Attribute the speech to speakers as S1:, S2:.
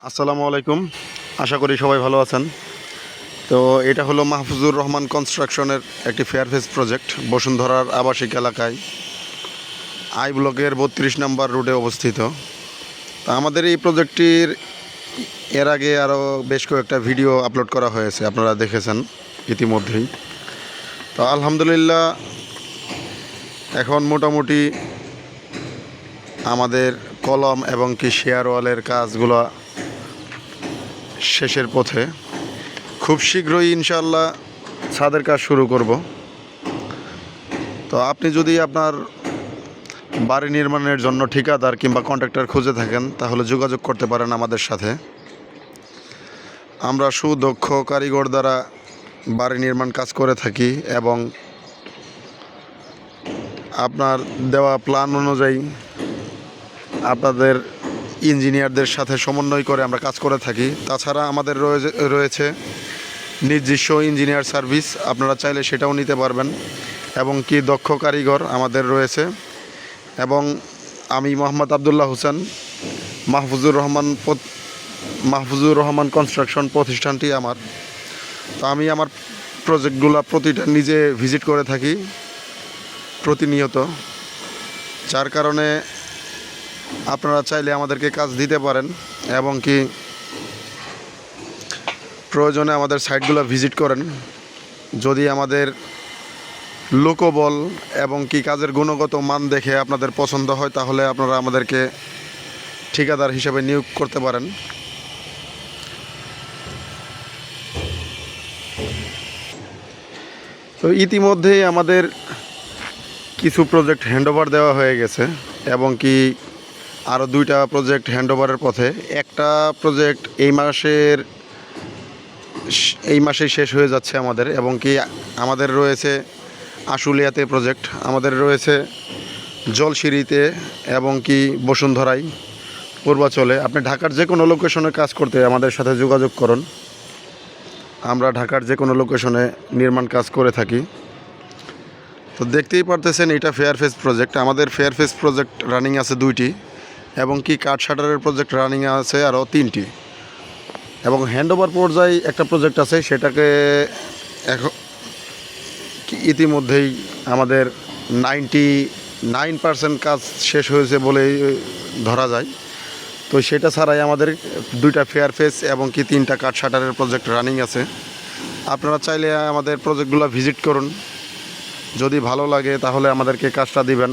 S1: আসসালামু আলাইকুম। আশা করি সবাই ভালো আছেন। তো এটা হলো মাহফুজুর রহমান কনস্ট্রাকশনের একটি ফেয়ারফেস প্রজেক্ট, বসুন্ধরার আবাসিক এলাকায় আই ব্লকের 32 নম্বর রোডে অবস্থিত। তা আমাদের এই প্রজেক্টটির এর আগে আরও বেশ কয়েকটা ভিডিও আপলোড করা হয়েছে, আপনারা দেখেছেন ইতিমধ্যেই। তো আলহামদুলিল্লাহ এখন মোটামুটি আমাদের কলম এবং কি শেয়ার ওয়ালের কাজগুলো শেষের পথে। খুব শীঘ্রই ইনশাআল্লাহ ছাদের কাজ শুরু করব। তো আপনি যদি আপনার বাড়ি নির্মাণের জন্য ঠিকাদার কিংবা কন্ট্রাক্টর খুঁজে থাকেন তাহলে যোগাযোগ করতে পারেন আমাদের সাথে। আমরা সুদক্ষ কারিগর দ্বারা বাড়ি নির্মাণ কাজ করে থাকি এবং আপনার দেওয়া প্ল্যান অনুযায়ী আপনাদের ইঞ্জিনিয়ারদের সাথে সমন্বয় করে আমরা কাজ করে থাকি। তাছাড়া আমাদের রয়েছে নিজস্ব ইঞ্জিনিয়ার সার্ভিস, আপনারা চাইলে সেটাও নিতে পারবেন। এবং কি দক্ষ কারিগর আমাদের রয়েছে। এবং আমি মোহাম্মদ আবদুল্লাহ হোসেন, মাহফুজুর রহমান কনস্ট্রাকশন প্রতিষ্ঠানটি আমার। তো আমি আমার প্রজেক্টগুলো প্রতিটা নিজে ভিজিট করে থাকি প্রতিনিয়ত, যার কারণে আপনারা চাইলে আমাদেরকে কাজ দিতে পারেন এবং কি প্রয়োজনে আমাদের সাইটগুলো ভিজিট করেন। যদি আমাদের লোকবল এবং কি কাজের গুণগত মান দেখে আপনাদের পছন্দ হয় তাহলে আপনারা আমাদেরকে ঠিকাদার হিসেবে নিয়োগ করতে পারেন। তো ইতিমধ্যেই আমাদের কিছু প্রজেক্ট হ্যান্ডওভার দেওয়া হয়ে গেছে এবং কি আরও 2টা প্রজেক্ট হ্যান্ডওভারের পথে। একটা প্রজেক্ট এই মাসেই শেষ হয়ে যাচ্ছে আমাদের। এবং কি আমাদের রয়েছে আশুলিয়াতে প্রজেক্ট, আমাদের রয়েছে জলসিঁড়িতে এবং কি বসুন্ধরায়, পূর্বাচলে। আপনি ঢাকার যে কোনো লোকেশনে কাজ করতে আমাদের সাথে যোগাযোগ করুন। আমরা ঢাকার যে কোনো লোকেশনে নির্মাণ কাজ করে থাকি। তো দেখতেই পারতেছেন এটা ফেয়ারফেস প্রজেক্ট। আমাদের ফেয়ারফেস প্রজেক্ট রানিং আছে 2টি এবং কি কাঠ শাটারের প্রজেক্ট রানিং আছে আরও 3টি। এবং হ্যান্ডওভার পর্যায়ে একটা প্রজেক্ট আছে, সেটাকে এখন ইতিমধ্যেই আমাদের 99% কাজ শেষ হয়েছে বলেই ধরা যায়। তো সেটা ছাড়াই আমাদের 2টা ফেয়ারফেস এবং কি 3টা কাঠ শাটারের প্রজেক্ট রানিং আছে। আপনারা চাইলে আমাদের প্রজেক্টগুলো ভিজিট করুন, যদি ভালো লাগে তাহলে আমাদেরকে কাজটা দিবেন।